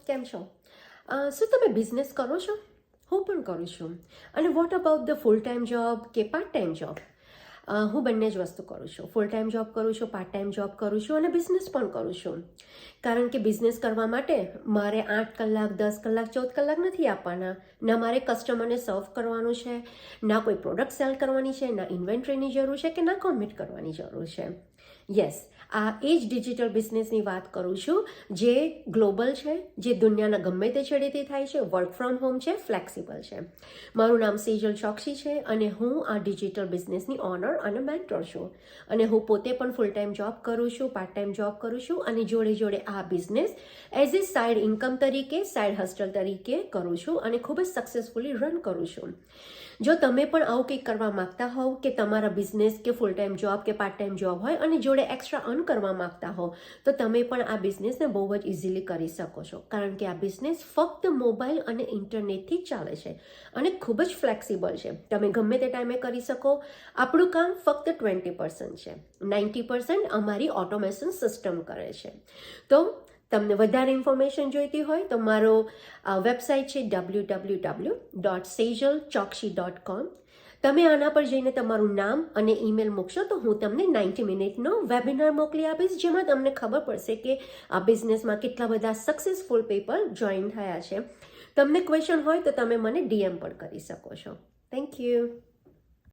કેમ છો? શું તમે બિઝનેસ કરો છો? હું પણ કરું છું. અને what about the full time job કે પાર્ટ ટાઈમ જોબ? હું બંને જ વસ્તુ કરું છું. ફૂલ ટાઈમ જોબ કરું છું, પાર્ટ ટાઈમ જોબ કરું છું અને બિઝનેસ પણ કરું છું. કારણ કે બિઝનેસ કરવા માટે મારે 8 કલાક, 10 કલાક, 14 કલાક નથી આપવાના. ના મારે કસ્ટમરને સર્વ કરવાનું છે, ના કોઈ પ્રોડક્ટ સેલ કરવાની છે, ના ઇન્વેન્ટરીની જરૂર છે કે ના કોમિટ કરવાની જરૂર છે. યસ, આ એ જ ડિજિટલ બિઝનેસની વાત કરું છું, જે ગ્લોબલ છે, જે દુનિયાના ગમે તે છેડેથી થાય છે, વર્ક ફ્રોમ હોમ છે, ફ્લેક્સિબલ છે. મારું નામ સેજલ ચોકસી છે અને હું આ ડિજિટલ બિઝનેસની ઓનર અને મેન્ટર છું. અને હું પોતે પણ ફૂલ ટાઈમ જોબ કરું છું, પાર્ટ ટાઈમ જોબ કરું છું અને જોડે જોડે આ business as a side income તરીકે, સાઇડ હસ્ટલ તરીકે કરું છું અને ખૂબ જ સક્સેસફુલી રન કરું છું. જો તમે પણ આવું કંઈક કરવા માંગતા હોવ કે તમારા બિઝનેસ કે ફૂલ ટાઈમ જોબ કે પાર્ટ ટાઈમ જોબ હોય અને જોડે એક્સ્ટ્રા અર્ન કરવા માંગતા હો, તો તમે પણ આ બિઝનેસને બહુ જ ઇઝીલી કરી શકો છો. કારણ કે આ બિઝનેસ ફક્ત મોબાઈલ અને ઇન્ટરનેટથી જ ચાલે છે અને ખૂબ જ ફ્લેક્સિબલ છે. તમે ગમે તે ટાઈમે કરી શકો. આપણું કામ ફક્ત 20% છે, 90% અમારી ઓટોમેશન સિસ્ટમ કરે છે. તો તમને વધારે ઇન્ફોર્મેશન જોઈતી હોય તો મારો વેબસાઇટ છે www.sejalchokshi.com. તમે આના પર જઈને તમારું નામ અને ઈમેલ મૂકશો તો હું તમને 90 મિનિટનો વેબિનાર મોકલી આપીશ, જેમાં તમને ખબર પડશે કે આ બિઝનેસમાં કેટલા બધા સક્સેસફુલ પીપલ જોઈન થયા છે. તમને ક્વેશ્ચન હોય તો તમે મને DM પણ કરી શકો છો. Thank you.